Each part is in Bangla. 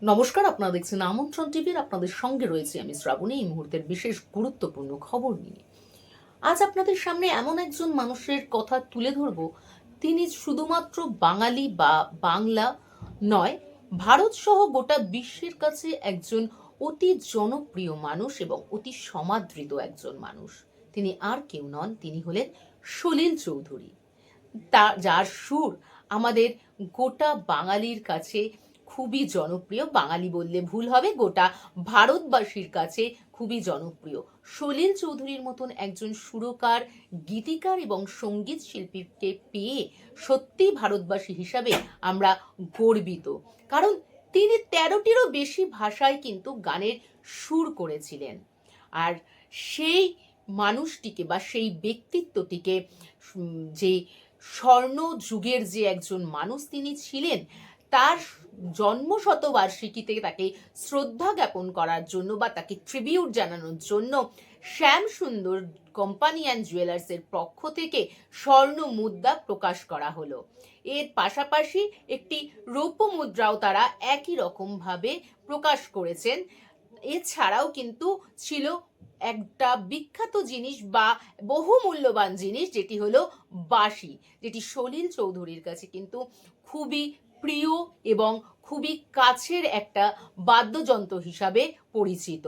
নমস্কার, আপনারা দেখছেন আমন্ত্রণ টিভির। আপনাদের সঙ্গে রয়েছে আমি শ্রাবণী, এই মুহূর্তের বিশেষ গুরুত্বপূর্ণ খবর নিয়ে। আজ আপনাদের সামনে এমন একজন মানুষের কথা তুলে ধরব, তিনি শুধুমাত্র বাঙালি বা বাংলা নয়, ভারত সহ গোটা বিশ্বের কাছে একজন অতি জনপ্রিয় মানুষ এবং অতি সমাদৃত একজন মানুষ। তিনি আর কেউ নন, তিনি হলেন সলিল চৌধুরী। যার সুর আমাদের গোটা বাঙালির কাছে খুবই জনপ্রিয়। বাঙালি বললে ভুল হবে, গোটা ভারতবাসীর কাছে খুবই জনপ্রিয়। সলিল চৌধুরীর মতন একজন সুরকার, গীতিকার এবং সঙ্গীত শিল্পীকে পেয়ে সত্যি ভারতবাসী হিসাবে আমরা গর্বিত। কারণ তিনি 13টিরও বেশি ভাষায় কিন্তু গানের সুর করেছিলেন। আর সেই মানুষটিকে বা সেই ব্যক্তিত্বটিকে, যে স্বর্ণ যুগের যে একজন মানুষ তিনি ছিলেন, তার জন্ম শতবার্ষিকীতে তাকে শ্রদ্ধা জ্ঞাপন করার জন্য বা তাকে ট্রিবিউট জানানোর জন্য শ্যাম সুন্দর কোম্পানি অ্যান্ড জুয়েলার্সের পক্ষ থেকে স্বর্ণ মুদ্রা প্রকাশ করা হলো। এর পাশাপাশি একটি রৌপ্য মুদ্রাও তারা একই রকম ভাবে প্রকাশ করেছেন। এছাড়াও কিন্তু ছিল একটা বিখ্যাত জিনিস বা বহু মূল্যবান জিনিস, যেটি হলো বাঁশি, যেটি সলিল চৌধুরীর কাছে কিন্তু খুবই প্রিয় এবং খুবই কাছের একটা বাদ্যযন্ত্র হিসাবে পরিচিত।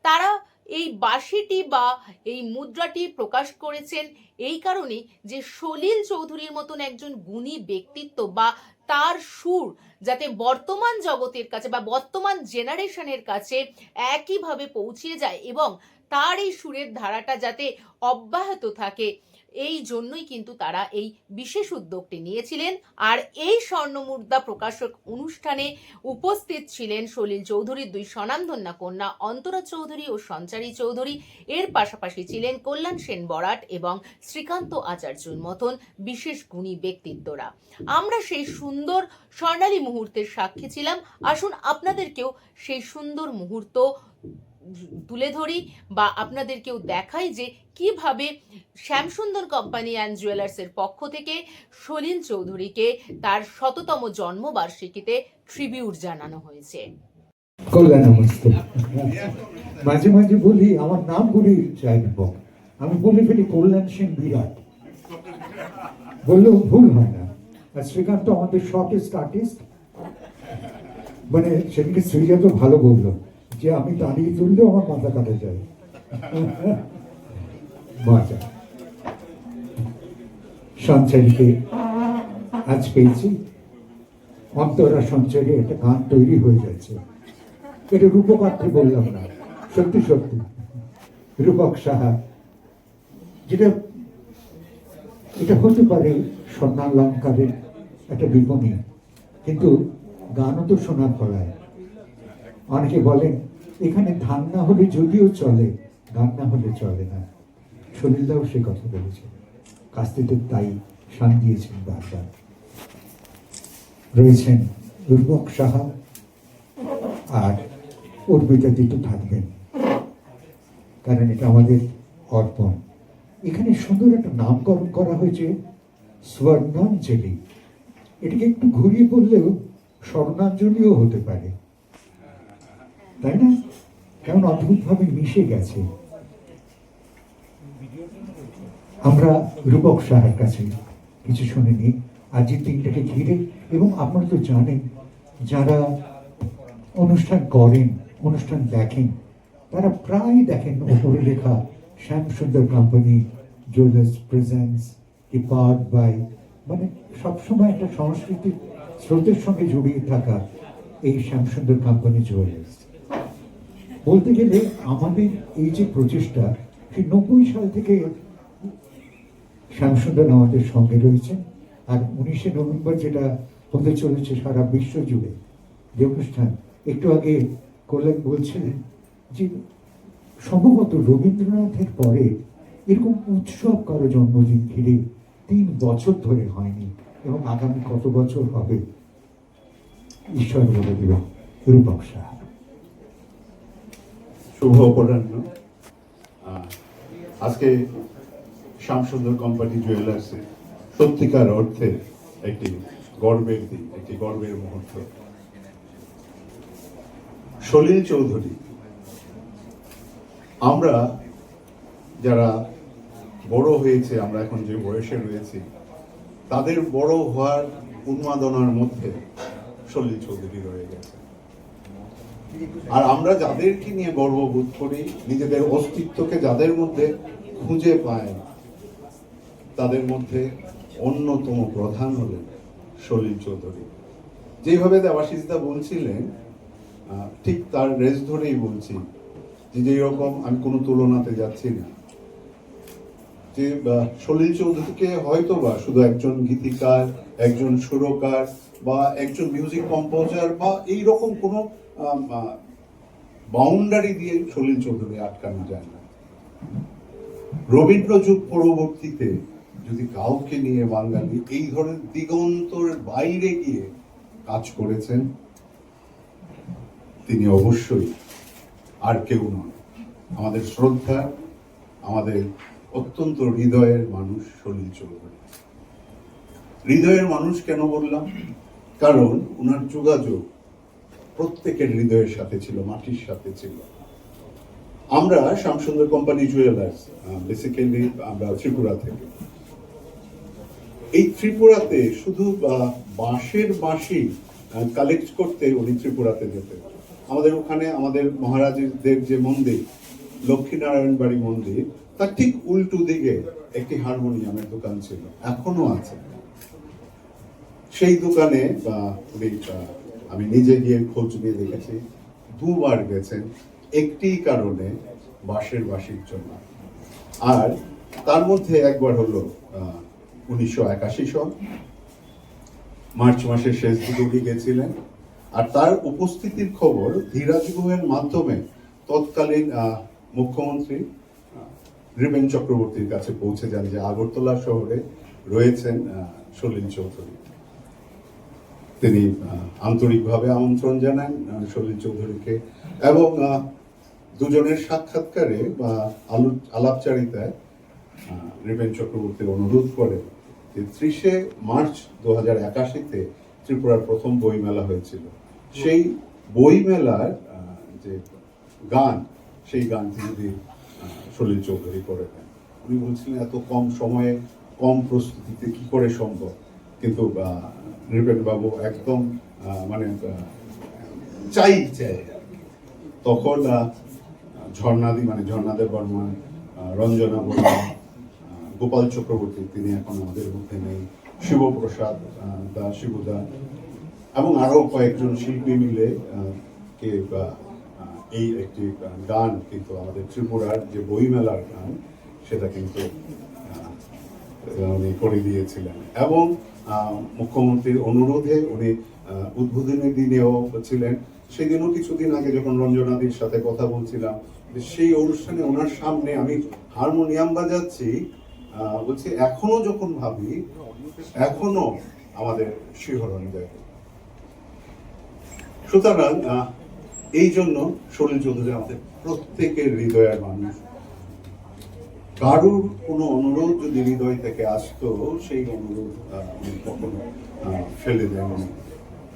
তারা এই বাঁশিটি বা এই মুদ্রাটি প্রকাশ করেছেন এই কারণে যে সলিল চৌধুরীর মতন একজন গুণী ব্যক্তিত্ব বা তার সুর যাতে বর্তমান জগতের কাছে বা বর্তমান জেনারেশনের কাছে একইভাবে পৌঁছে যায় এবং তার এই সুরের ধারাটা যাতে অব্যাহত থাকে, এই জন্যই কিন্তু তারা এই বিশেষ উদ্যোগটি নিয়েছিলেন। আর এই স্বর্ণমুদ্রা প্রকাশক অনুষ্ঠানে উপস্থিত ছিলেন সলিল চৌধুরীর দুই স্বনামধন্য কন্যা অন্তরা চৌধুরী ও সঞ্চারী চৌধুরী। এর পাশাপাশি ছিলেন কল্যাণ সেন বরাট এবং শ্রীকান্ত আচার্যর মতন বিশেষ গুণী ব্যক্তিত্বরা। আমরা সেই সুন্দর স্বর্ণালী মুহূর্তের সাক্ষী ছিলাম। আসুন আপনাদেরকেও সেই সুন্দর মুহূর্ত তুলে ধরি বা আপনাদেরকেও দেখাই যে কিভাবে শ্যামসুন্দর কোম্পানি অ্যান্ড জুয়েলার্সের পক্ষ থেকে সলিল চৌধুরীকে তার 100তম জন্মবার্ষিকীতে ট্রিবিউট জানানো হয়েছে। কল্যাণ নমস্তে। মাঝে মাঝে বলি আমার নাম বলি চাইব, আমি বলে ফেলি কল্যাণ সেন বিরাট, বললেও ভুল হয় না। আর শ্রীকান্ত আমাদের শর্টেস্ট আর্টিস্ট, মানে সেদিকে শ্রীজা তো ভালো বললো যে আমি দাঁড়িয়ে তুললেও আমার মাথা কাটা যায়। মজা। সঞ্চারীকে আজ পেয়েছি, অন্তরা সঞ্চারী একটা গান তৈরি হয়ে যাচ্ছে। এটা রূপকার্থে বললাম না, সত্যি সত্যি রূপক সাহা, যেটা এটা হতে পারে স্বর্ণালঙ্কারের একটা বিপণী, কিন্তু গানও তো শোনা ফলায়। অনেকে বলেন এখানে ধান না হলে যদিও চলে, গান না হলে চলে না। সলিলদাও সে কথা বলেছে, কাস্তিতে তাই শান দিয়েছেন বারবার। রয়েছেন রূপক সাহা আর অর্পিতা দিতু থাকবেন, কারণ এটা আমাদের অর্পণ। এখানে সুন্দর একটা নামকরণ করা হয়েছে স্বর্ণাঞ্জলি। এটাকে একটু ঘুরিয়ে বললেও স্বর্ণাঞ্জলিও হতে পারে, তাই না? কেমন অদ্ভুতভাবে মিশে গেছে। আমরা রূপক সাহার কাছে কিছু শুনে নিই আজকের দিনটাকে ঘিরে। এবং আপনারা তো জানেন, যারা অনুষ্ঠান করেন, অনুষ্ঠান দেখেন, তারা প্রায় দেখেন ওপরে লেখা শ্যাম সুন্দর কোম্পানি জুয়েলার্স প্রেজেন্টস কি পাওয়ার্ড বাই, মানে সবসময় একটা সংস্কৃতির স্রোতের সঙ্গে জড়িয়ে থাকা এই শ্যাম সুন্দর কোম্পানি জুয়েলার্স। বলতে গেলে আমাদের এই যে প্রচেষ্টা, সেই 90 সাল থেকে শ্যামসুন্দর আমাদের সঙ্গে রয়েছেন। আর 19শে নভেম্বর যেটা হতে চলেছে সারা বিশ্ব জুড়ে যে অনুষ্ঠান, একটু আগে কল্যাণ বলছিলেন যে সম্ভবত রবীন্দ্রনাথের পরে এরকম উৎসব কারো জন্মদিন ঘিরে 3 বছর ধরে হয়নি, এবং আগামী কত বছর হবে ঈশ্বর বলে দেবেন। রূপক সাহা। শুভ অপরাহ্ন। আজকে শ্যামসুন্দর কোম্পানি জুয়েলার্সে সত্যিকার অর্থে একটি গর্বের দিন, একটি গর্বের মুহূর্ত। সলিল চৌধুরী, আমরা যারা বড় হয়েছে, আমরা এখন যে বয়সে রয়েছি, তাদের বড় হওয়ার উন্মাদনার মধ্যে সলিল চৌধুরী রয়ে গেছে। আর আমরা যাদেরকে নিয়ে গর্ববোধ করি, নিজেদের অস্তিত্বকে যাদের মধ্যে খুঁজে পাই, তাদের মধ্যে অন্যতম প্রধান হলেন সলিল চৌধুরী। যেভাবে দেবাশিসদা বলছিলেন, ঠিক তার রেস ধরেই বলছি যে যেরকম আমি কোনো তুলনাতে যাচ্ছি না, যে সলিল চৌধুরীকে হয়তো বা শুধু একজন গীতিকার, একজন সুরকার বা একজন মিউজিক কম্পোজার বা এইরকম কোনো বাউন্ডারি দিয়ে সলিল চৌধুরী আটকানো যায় না। রবীন্দ্র যুগ পরবর্তীতে যদি কাউকে নিয়ে বাঙালি এই ধরনের দিগন্তর বাইরে গিয়ে কাজ করেছেন, তিনি অবশ্যই আর কেউ নন, আমাদের শ্রদ্ধা, আমাদের অত্যন্ত হৃদয়ের মানুষ সলিল চৌধুরী। হৃদয়ের মানুষ কেন বললাম? কারণ ওনার যোগাযোগ প্রত্যেকের হৃদয়ের সাথে ছিল, মাটির সাথে ছিল। আমরা শ্যামসুন্দর কোম্পানি জুয়েলার্স, বেসিক্যালি আমরা ত্রিপুরা থেকে। এই ত্রিপুরাতে শুধু বাঁশের বাঁশি কালেক্ট করতে উনি ত্রিপুরাতে যেতেন। আমাদের ওখানে আমাদের মহারাজদের যে মন্দির, লক্ষ্মীনারায়ণ বাড়ি মন্দির, তার ঠিক উল্টো দিকে একটি হারমোনিয়ামের দোকান ছিল, এখনো আছে। সেই দোকানে আমি নিজে গিয়ে খোঁজ নিয়ে দেখেছি, দুবার গেছেন একটি কারণে, বাঁশের বাঁশির জন্য। আর তার মধ্যে একবার হলো 1981 সাল মার্চ মাসের শেষ দিকে উনি গেছিলেন। আর তার উপস্থিতির খবর ধীরাজ গুহের মাধ্যমে তৎকালীন মুখ্যমন্ত্রী নৃপেন চক্রবর্তীর কাছে পৌঁছে যান যে আগরতলা শহরে রয়েছেন সলিল চৌধুরী। তিনি আন্তরিকভাবে আমন্ত্রণ জানান সলিল চৌধুরীকে, এবং দুজনের সাক্ষাৎকারে বা আলাপচারিতায় নৃপেন চক্রবর্তী অনুরোধ করেন যে 30শে মার্চ 2081-তে ত্রিপুরার প্রথম বইমেলা হয়েছিল, সেই বইমেলার যে গান, সেই গানটি যদি সলিল চৌধুরী করে দেন। উনি বলছিলেন এত কম সময়ে কম প্রস্তুতিতে কি করে সম্ভব, কিন্তু নৃপেন বাবু একদম মানে চাই। তখন ঝর্ণাদি মানে ঝর্ণাদেব বর্মন, রঞ্জনা বর্মন, গোপাল চক্রবর্তী, তিনি এখন আমাদের মধ্যে নেই, শিবপ্রসাদ দাস, শিবদা এবং আরো কয়েকজন শিল্পী মিলে এই একটি গান কিন্তু আমাদের ত্রিপুরার যে বইমেলার গান, সেটা কিন্তু উনি করে দিয়েছিলেন। এবং মুখ্যমন্ত্রীর অনুরোধে উনি উদ্বোধনী দিনেও ছিলেন। সেদিনও কিছুদিন আগে যখন রঞ্জনাদির সাথে কথা বলছিলাম, সেই অনুষ্ঠানে ওনার সামনে আমি হারমোনিয়াম বাজাচ্ছি, বলছি এখনো যখন ভাবি এখনো আমাদের শিহরণ দেয়। সুতরাং এই জন্য সলিল চৌধুরী আমাদের প্রত্যেকের হৃদয়ের মানুষ। কারুর কোনো অনুরোধ যদি হৃদয় থেকে আসতো, সেই অনুরোধ উনি কখনো ফেলে দেন।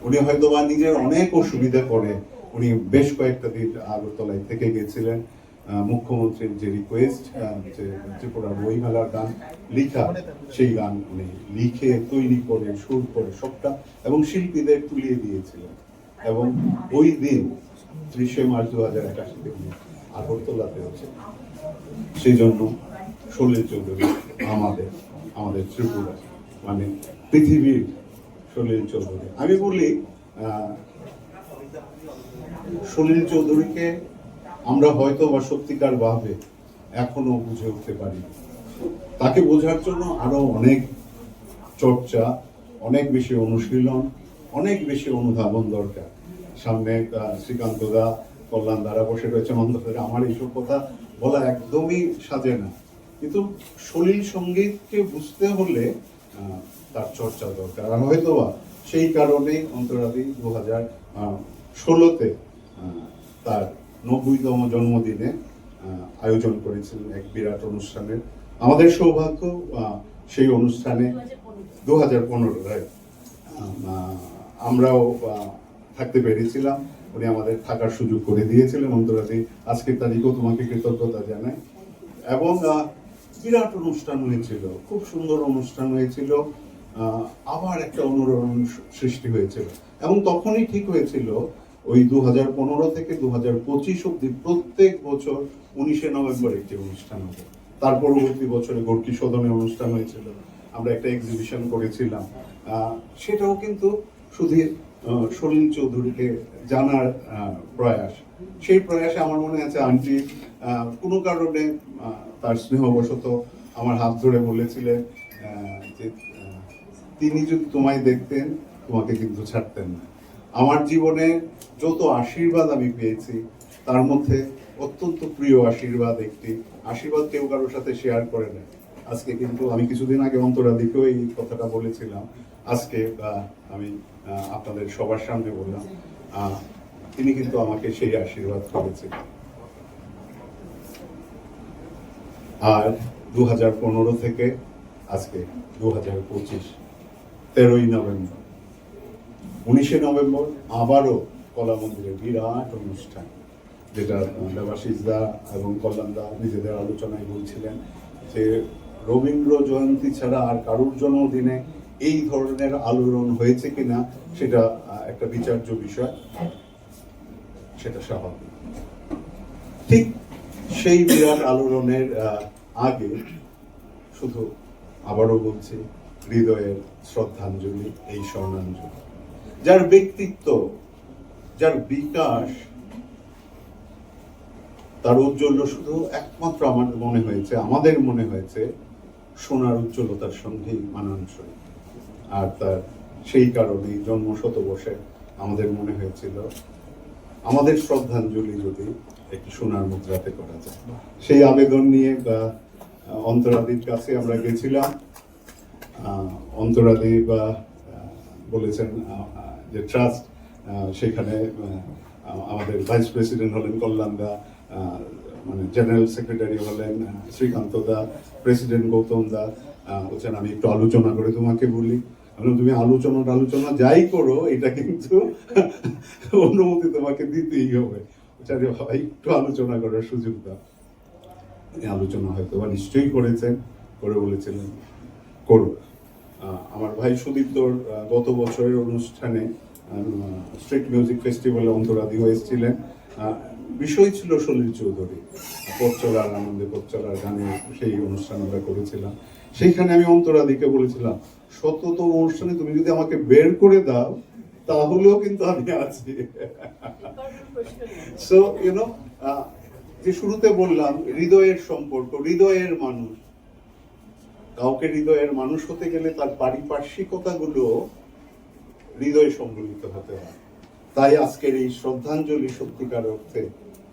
উনি হয়তো বা নিজের অনেক অসুবিধা করে উনি বেশ কয়েকটা দিন আগরতলায় থেকে গেছিলেন। মুখ্যমন্ত্রীর যে রিকোয়েস্ট, যে ত্রিপুরা বইমেলার গান লিখা, সেই গান উনি লিখে তৈরি করে সুর করে সবটা এবং শিল্পীদের তুলিয়ে দিয়েছিলেন। এবং ওই দিন 30শে মার্চ 2081-তে উনি আগরতলাতে হচ্ছে। সেই জন্য সলিল চৌধুরী আমাদের ত্রিপুরা মানে পৃথিবীর সলিল চৌধুরী। আমি বলি সলিল চৌধুরীকে আমরা হয়তো বা সত্যিকার ভাবে এখনো বুঝে উঠতে পারি। তাকে বোঝার জন্য আরো অনেক চর্চা, অনেক বেশি অনুশীলন, অনেক বেশি অনুধাবন দরকার। সামনে শ্রীকান্ত দা, কল্যাণ দ্বারা বসে রয়েছে মন্দিরে, আমার এইসব কথা বলা একদমই সাজে না, কিন্তু সলিল সঙ্গীতকে বুঝতে হলে তার চর্চা দরকার। আর হয়তো বা সেই কারণেই অন্তরাদি 2016-তে তার 90তম জন্মদিনে আয়োজন করেছিলেন এক বিরাট অনুষ্ঠানের। আমাদের সৌভাগ্য সেই অনুষ্ঠানে 2015 আমরাও থাকতে পেরেছিলাম। উনি আমাদের থাকার সুযোগ করে দিয়েছিলেন অন্তরাতে। আজকের তারিখও তোমাকে কৃতজ্ঞতা জানাই। এবং বিরাট অনুষ্ঠান হয়েছিল, খুব সুন্দর অনুষ্ঠান হয়েছিল। আবার একটা অনুরণন সৃষ্টি হয়েছিল এবং তখনই ঠিক হয়েছিল ওই 2015 থেকে 2025 অব্দি প্রত্যেক বছর 19শে নভেম্বর একটি অনুষ্ঠান হবে। তার পরবর্তী বছরে গোর্কি সদনে অনুষ্ঠান হয়েছিল, আমরা একটা এক্সিবিশন করেছিলাম। সেটাও কিন্তু শুধু সলিল চৌধুরীকে জানার প্রয়াস। সেই প্রয়াসে আমার মনে আছে আন্টি কোনো কারণে তার স্নেহবশত আমার হাত ধরে বলেছিলেন যে তিনি যদি তোমায় দেখতেন তোমাকে কিন্তু ছাড়তেন না। আমার জীবনে যত আশীর্বাদ আমি পেয়েছি তার মধ্যে অত্যন্ত প্রিয় আশীর্বাদ একটি আশীর্বাদ কেউ কারোর সাথে শেয়ার করে না। আজকে কিন্তু আমি কিছুদিন আগে অন্তরাদিকেও এই কথাটা বলেছিলাম, আজকে আমি আপনাদের সবার সামনে বললাম, তিনি কিন্তু আমাকে সেই আশীর্বাদ করেছিলেন। আর 2015 থেকে আজকে 2025 13ই নভেম্বর, 19শে নভেম্বর আবারও কলা মন্দিরে বিরাট অনুষ্ঠান, যেটা দেবাশিস দা এবং কল্যাণ দা নিজেদের আলোচনায় বলছিলেন যে রবীন্দ্র জয়ন্তী ছাড়া আর কারুর জন্মদিনে এই ধরনের আলোড়ন হয়েছে কিনা সেটা একটা বিচার্য বিষয়, সেটা স্বাভাবিক। ঠিক সেই বিরাট আলোড়নের আগে শুধু আবারও বলছি হৃদয়ের শ্রদ্ধাঞ্জলি, এই স্বর্ণাঞ্জলি, যার ব্যক্তিত্ব, যার বিকাশ, তার ঔজ্জ্বল্য শুধু একমাত্র আমাদের মনে হয়েছে সোনার উজ্জ্বলতার সঙ্গেই মানানসই। আর তার সেই কারণেই জন্ম শতবর্ষে আমাদের মনে হয়েছিল আমাদের শ্রদ্ধাঞ্জলি যদি একটি সোনার মুদ্রাতে করা যায়। সেই আবেদন নিয়ে অন্তরাদির কাছে আমরা গেছিলাম। অন্তরাদি বলেছেন যে ট্রাস্ট, সেখানে আমাদের ভাইস প্রেসিডেন্ট হলেন কল্যাণ দা, মানে জেনারেল সেক্রেটারি হলেন শ্রীকান্ত দা, প্রেসিডেন্ট গৌতম দা বলছেন আমি একটু আলোচনা করে তোমাকে বলি। তুমি আলোচনা যাই করো, এটা কিন্তু অনুমতি তোমাকে দিতেই হবে। একটু আলোচনা করার সুযোগ দাও। আলোচনা হয়তো বা নিশ্চয়ই করেছেন, করে বলেছিলেন করো। আমার ভাই সুদীপ্তর গত বছরের অনুষ্ঠানে স্ট্রিট মিউজিক ফেস্টিভ্যালে অন্তরাদিও এসেছিলেন। বিষয় ছিল সলিল চৌধুরী, পথ চলার আনন্দে পথ চলার গানে সেই অনুষ্ঠান আমরা করেছিলাম। সেইখানে আমি অন্তরাদিকে বলেছিলাম শততম অনুষ্ঠানে তুমি যদি আমাকে বের করে দাও তাহলেও কিন্তু আমি আছি। সো ইউনো, যে শুরুতে বললাম হৃদয়ের সম্পর্ক, হৃদয়ের মানুষ, কাউকে হৃদয়ের মানুষ হতে গেলে তার পারিপার্শ্বিকতাগুলো হৃদয়ে সংগঠিত হতে হয়। তাই আজকের এই শ্রদ্ধাঞ্জলি সত্যিকার অর্থে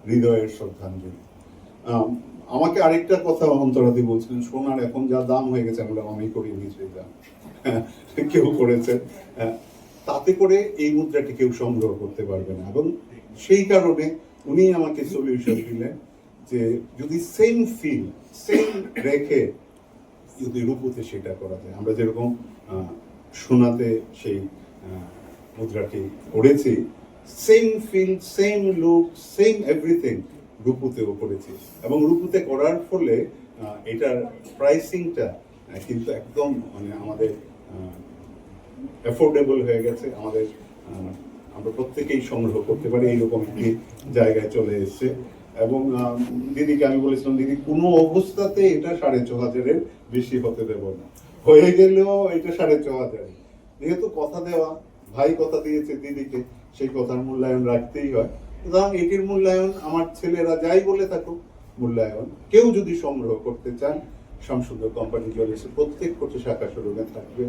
হৃদয়ের শ্রদ্ধাঞ্জলি। আমাকে আরেকটা কথা অন্তরাদি বলছিলেন, সোনার এখন যা দাম হয়ে গেছে, আমি করিনি সেই দাম, কেউ করেছে, তাতে করে এই মুদ্রাটি কেউ সংগ্রহ করতে পারবে না। এবং সেই কারণে উনি আমাকে সলিউশন দিলেন যে যদি সেম ফিল সেম রেখে যদি রূপতে সেটা করা যায়, আমরা যেরকম সোনাতে সেই মুদ্রাটি করেছি, same feel same look same everything রূপতেও করেছি। এবং রূপতে করার ফলে এটার প্রাইসিংটা কিন্তু একদম মানে আমাদের অ্যাফোর্ডেবল হয়ে গেছে। আমরা প্রত্যেকেই সংগ্রহ করতে পারি, এইরকম একটি জায়গায় চলে এসছে। এবং দিদিকে আমি বলেছিলাম, দিদি কোনো অবস্থাতে এটা 4,500-এর বেশি হতে দেব না, হয়ে গেলেও এটা 4,500। যেহেতু কথা দেওয়া, ভাই কথা দিয়েছে দিদিকে, সেই কথার মূল্যায়ন রাখতেই হয়। সুতরাং এটির মূল্যায়ন আমার ছেলেরা যাই বলে থাকুক, মূল্যায়ন কেউ যদি সংগ্রহ করতে চান, শামসুন্দর কোম্পানি জুয়েলার্স প্রত্যেক কোটি শাখা শোরুমে থাকবে,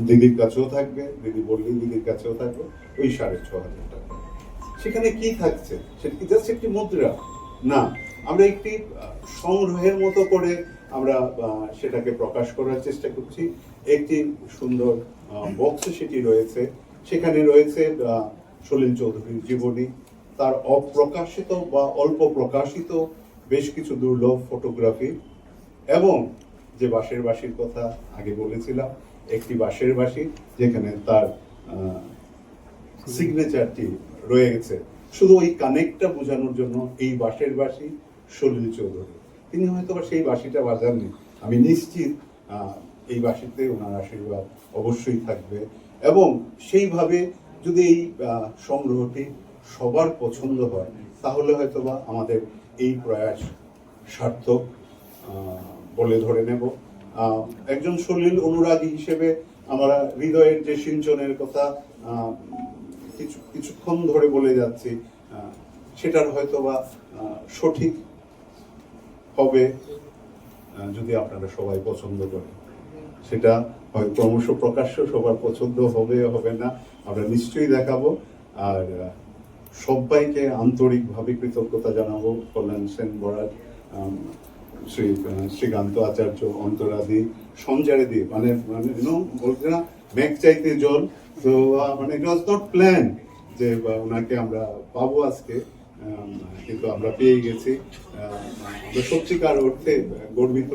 দিদির কাছেও থাকবে, দিদি বললেই দিদির কাছেও থাকবে ওই 6,500 টাকা। সেখানে কি থাকছে? সেটা কি জাস্ট একটি মুদ্রা? না, আমরা একটি সংগ্রহের মতো করে আমরা সেটাকে প্রকাশ করার চেষ্টা করছি। একটি সুন্দর বক্সে সেটি রয়েছে, সেখানে রয়েছে সলিল চৌধুরীর জীবনী, তার অপ্রকাশিত বা অল্প প্রকাশিত বেশ কিছু দুর্লভ ফটোগ্রাফি, এবং যে বাঁশের বাঁশির কথা আগে বলেছিলাম, একটি বাঁশের বাঁশি যেখানে তার সিগনেচারটি রয়ে গেছে। শুধু ওই কানেক্টটা বোঝানোর জন্য এই বাঁশের বাঁশি সলিল চৌধুরী, তিনি হয়তো বা সেই বাঁশিটা বাজাননি, আমি নিশ্চিত এই বাঁশিতে ওনার আশীর্বাদ অবশ্যই থাকবে। এবং সেইভাবে যদি এই সংগ্রহটি সবার পছন্দ হয় তাহলে হয়তোবা আমাদের এই প্রয়াস সার্থক বলে ধরে নেব। একজন সলিল অনুরাগী হিসেবে আমরা হৃদয়ের যে সিঞ্চনের কথা কিছুক্ষণ ধরে বলে যাচ্ছি, সেটার হয়তোবা সঠিক হবে যদি আপনারা সবাই পছন্দ করেন। সেটা হয় ক্রমশ প্রকাশ্য, সবার পছন্দ হবে হবে না আমরা নিশ্চয়ই দেখাবো। আর সবাইকে আন্তরিকভাবে কৃতজ্ঞতা জানাবো। কল্যাণ সেন বরাট, শ্রীকান্ত আচার্য, অন্তরাদি, সঞ্জারে দিয়ে মানে বলতে না মেঘ চাইতে জল, তো মানে ইট ওয়াজ নট প্ল্যান যে ওনাকে আমরা পাবো আজকে, কিন্তু আমরা পেয়ে গেছি। আমরা সত্যিকার অর্থে গর্বিত।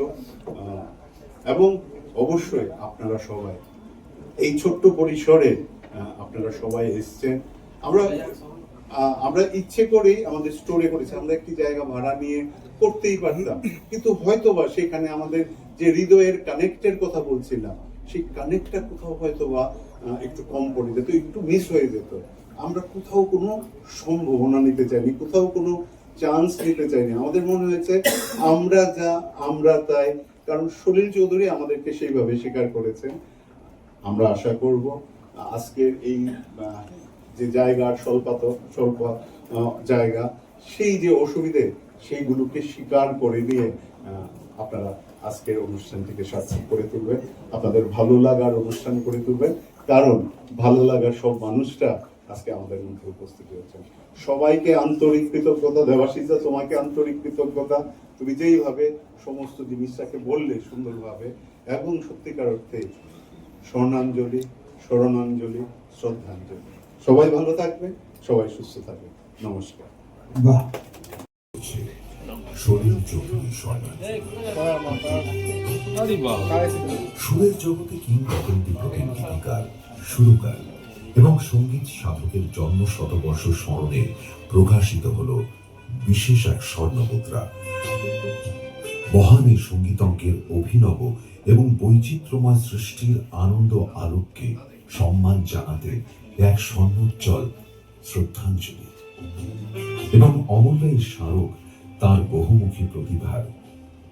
এবং অবশ্যই আপনারা সবাই এই ছোট্ট পরিসরে আপনারা সবাই এসছেন। আমরা ইচ্ছে করেই আমাদের স্টোরে করেছি, আমরা একটি জায়গা ভাড়া নিয়ে করতেই পারতাম, কিন্তু হয়তোবা সেখানে আমাদের যে হৃদয়ের কানেক্টের কথা বলছিলাম, সেই কানেক্টটা কোথাও হয়তোবা একটু কম পড়ে যেত, একটু মিস হয়ে যেত। আমরা কোথাও কোনো সম্ভাবনা নিতে চাইনি, কোথাও কোনো চান্স নিতে চাইনি। আমাদের মনে হয়েছে আমরা যা আমরা তাই, কারণ সলিল চৌধুরী আমাদেরকে সেইভাবে স্বীকার করেছেন। আমরা আশা করব আজকের এই যে জায়গার স্বল্প জায়গা, সেই যে অসুবিধে সেইগুলোকে স্বীকার করে নিয়ে আপনারা আজকের অনুষ্ঠানটিকে সার্থক করে তুলবেন, আপনাদের ভালো লাগার অনুষ্ঠান করে তুলবেন। কারণ ভালো লাগার সব মানুষরা আজকে আমাদের মধ্যে উপস্থিত হয়েছেন। সবাইকে আন্তরিক কৃতজ্ঞতা। দেবাশিসা, তোমাকে আন্তরিক কৃতজ্ঞতা, তুমি যেইভাবে সমস্ত জিনিসটাকে বললে সুন্দরভাবে, এবং সত্যিকার অর্থে স্বর্ণাঞ্জলি, শরণাঞ্জলি, শ্রদ্ধাঞ্জলি। সবাই ভালো থাকবে, সবাই সুস্থ থাকবে। নমস্কার। বাহ, সলিল চৌধুরী সুরের জগতে কিংবদন্তি প্রতিনিধিকার, সুরকার এবং সঙ্গীত সাধকের জন্ম শতবর্ষ স্মরণে প্রকাশিত হল বিশেষ এক স্বর্ণমুদ্রা। মহান এই সঙ্গীতজ্ঞের অভিনব এবং বৈচিত্র্যময় সৃষ্টির আনন্দ আলোককে সম্মান জানাতে এক স্বর্ণোজ্জ্বল শ্রদ্ধাঞ্জলি এবং অমূল্য এই স্মারক তার বহুমুখী প্রতিভার,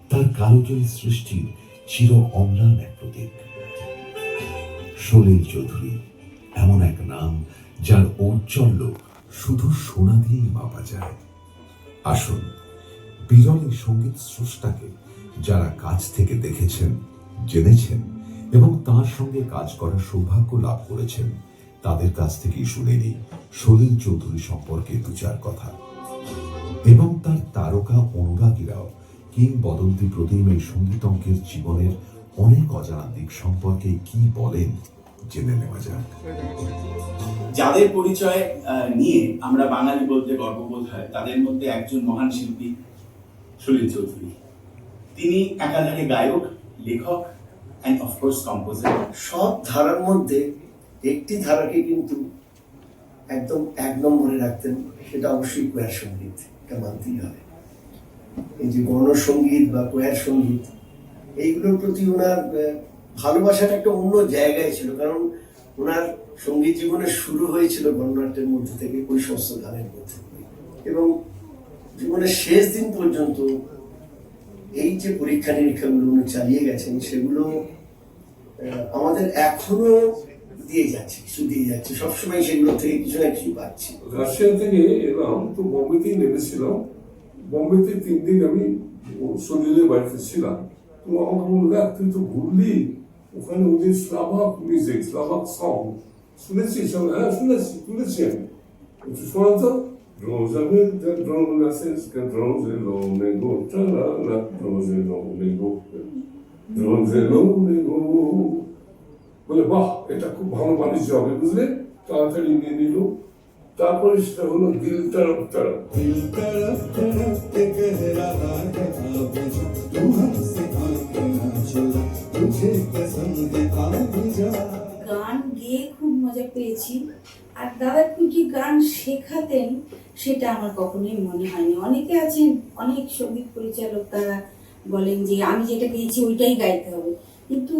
তার কালজয়ী সৃষ্টির চির অম্লান এক প্রতীক। সলিল চৌধুরী এমন এক নাম যার ঔজ্জ্বল্য শুধু শোনা দিয়েই মাপা যায়। আসুন, বিরল এই সঙ্গীত স্রষ্টাকে যারা কাছ থেকে দেখেছেন, জেনেছেন এবং তার সঙ্গে কাজ করার সৌভাগ্য লাভ করেছেন, তাদের কাছ থেকেই শুনে নিই সলিল চৌধুরী সম্পর্কে দু চার কথা। এবং তার তারকা অনুরাগীরাও কিংবদন্তি প্রতিম এই সঙ্গীতজ্ঞের জীবনের অনেক অজানা দিক সম্পর্কে কি বলেন জেনে নেওয়া যাক। যাদের পরিচয় নিয়ে আমরা বাঙালি বলতে গর্ববোধ হয়, তাদের মধ্যে একজন মহান শিল্পী সলিল চৌধুরী। তিনি একাধারে গায়ক, লেখক অ্যান্ড অফকোর্স কম্পোজার। সব ধারার মধ্যে একটি ধারাকে কিন্তু একদম এক নম্বরে রাখতেন, সেটা অবশ্যই কোয়ার সঙ্গীত, এটা মানতেই হবে। এই যে গণসঙ্গীত বা কোয়ার সঙ্গীত, এইগুলোর প্রতি ওনার ভালোবাসাটা একটা অন্য জায়গায় ছিল, কারণ ওনার সঙ্গীত জীবনের শুরু হয়েছিল গণনাট্যের মধ্যে থেকে, ওই সমস্ত গানের মধ্যে থেকে, এবং জীবনের শেষ দিন পর্যন্ত এই যে পরীক্ষা নিরীক্ষাগুলো উনি চালিয়ে গেছেন, সেগুলো আমাদের এখনো দিয়ে যাচ্ছে, কিছু দিয়ে যাচ্ছে, সবসময় সেগুলো থেকে কিছু না কিছু পাচ্ছি। রাশিয়া থেকে এলাম, তো বোম্বেতেই নেমেছিলাম। বোম্বেতে 3 দিন আমি সলিলের বাড়িতে ছিলাম। তো আমাকে বলল, দেখ তুই তো ঘুরলি, ওখানে ওদের স্লাভাক মিউজিক, স্লাভাক সং শুনেছিস? হ্যাঁ শুনেছি, শুনেছি আমি। শোনা তো বলে, বাহ, এটা খুব ভালো বাণিজ্য হবে, বুঝলে? তাড়াতাড়ি নিয়ে নিল। তারপরে সেটা হলো দিল তরফ তরফ। গান গেয়ে খুব মজা পেয়েছি, আর দাদা কি গান শেখাতেন সেটা আমার কখনোই মনে হয়নি। অনেকে আছেন, অনেক সঙ্গীত পরিচালক, তারা বলেন যে আমি যেটা গেয়েছি ওইটাই গাইতে হবে, কিন্তু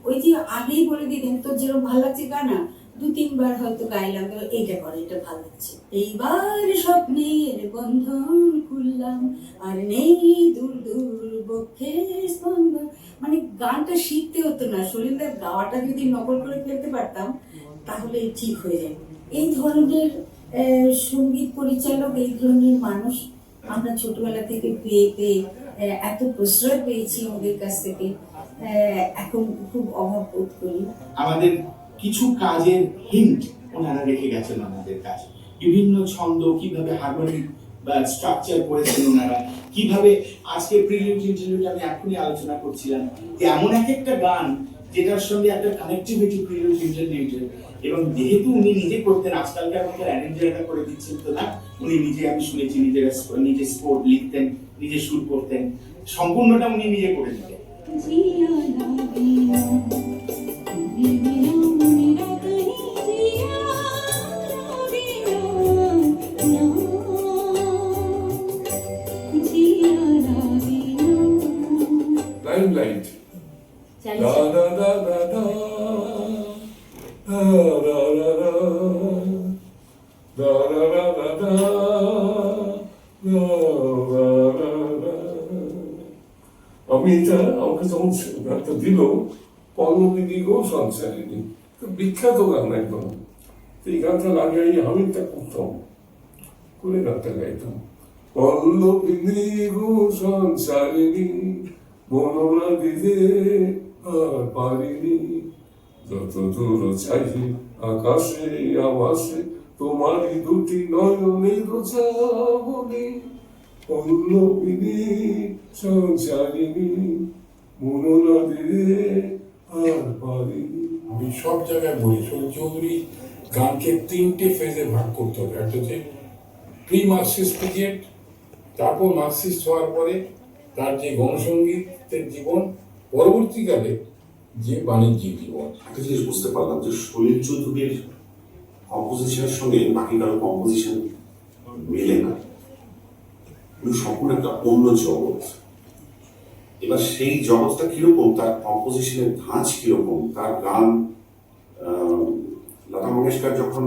ওই যে আগেই বলে দিতেন তোর যেরকম ভালো লাগছে গানা, 2-3 বার হয়তো গাইলাম, এইটা করে, এটা ভালো লাগছে, এইবার স্বপ্নের বন্ধন খুললাম, আর নেই দূর দূর বক্ষের স্পন্দন। মানে গানটা শিখতে হতো না, শরীরদার গাওয়াটা যদি নকল করে ফেলতে পারতাম তাহলে ঠিক হয়ে যায়। এই ধরনের সঙ্গীত পরিচালক, এই ধরনের মানুষ আমরা ছোটবেলা থেকে পেয়ে পেয়ে এত প্রশ্রয় পেয়েছি ওদের কাছ থেকে, এখন খুব অভাব বোধ করি। আমাদের কিছু কাজের হিন্ট ওনারা রেখে গেছেন আমাদের কাছে, বিভিন্ন ছন্দ কিভাবে হারমোনিক বা স্ট্রাকচার করেছেন ওনারা, কিভাবে আজকে প্রিলিউড ইন্টারলিউড আমি এখনই আলোচনা করছিলাম যে এমন এক একটা গান যেটার সঙ্গে একটা কানেক্টিভিটি প্রিলিউড ইন্টারলিউডের, এবং যেহেতু উনি নিজে করতেন, আজকালকার মতো অ্যারেঞ্জারটা করে দিচ্ছেন তো না, উনি নিজে, আমি শুনেছি নিজে স্পোর্ট লিখতেন, নিজে সুর করতেন, সম্পূর্ণটা উনি নিজে করে দিতেন। Limelight. Da da da da da da da da da da da da আমি এটা আমাকে যখন গানটা দিল, পল্লবী গো সঞ্চারিণী, বিখ্যাত গান একদম। এই গানটা লাগাই আমি তা করতাম, করে গানটা গাইতাম, পল্লবী গো সঞ্চারিণী বনরা দিলে আর পারিনি, যত দূর চাই আকাশে আবাসে তোমারই দুটি নয়নের চাবনি, পল্লবিনী সঞ্চারিণী বনরা দিলে আর পারিনি। আমি সব জায়গায় বলি শরীর চৌধুরী গানকে 3টে ফেজে ভাগ করতে হবে। একটা হচ্ছে প্রি মার্কসিস্ট পিরিয়ড, তারপর মার্কসিস্ট হওয়ার পরে তার যে গণসঙ্গীতের জীবন, পরবর্তীকালে যে বাণিজ্যিক জীবন। একটা জিনিস বুঝতে পারলাম যে সলিল চৌধুরীর কম্পোজিশনের সঙ্গে বাকি কারো কম্পোজিশন মেলে না, উনি সম্পূর্ণ একটা অন্য জগৎ। এবার সেই জগৎটা কিরকম, তার কম্পোজিশনের ধাঁচ কিরকম, তার গান, লতা মঙ্গেশকর যখন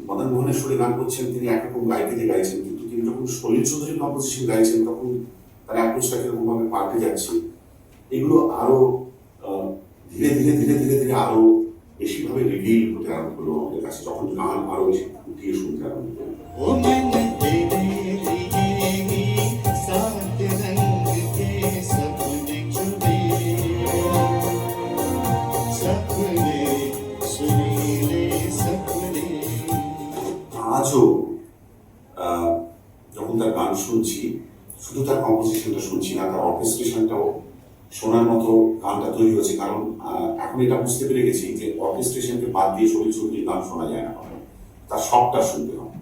মদন মোহনের সুরে গান করছেন তিনি একরকম গাইতে গাইছেন, কিন্তু তিনি যখন সলিল চৌধুরীর কম্পোজিশন গাইছেন তখন তার অ্যাপ্রোচটা কিরকম ভাবে পাল্টে যাচ্ছে। এগুলো আরো ধীরে ধীরে ধীরে ধীরে ধীরে আরো বেশি ভাবে রিভিল হতে আরম্ভ করলো আমাদের কাছে, যখন গান আরো বেশি ফুটিয়ে শুনতে আরম্ভ করলো। আজও যখন তার গান শুনছি, শুধু তার কম্পোজিশনটা শুনছি না, তার অর্কেস্ট্রেশনটাও শোনার মতো গানটা তৈরি হয়েছে। কারণ এখন এটা বুঝতে পেরে গেছি যে অর্কেস্ট্রেশনকে বাদ দিয়ে সলিল চৌধুরীর গান শোনা যায় না, তার সবটা শুনতে হবে।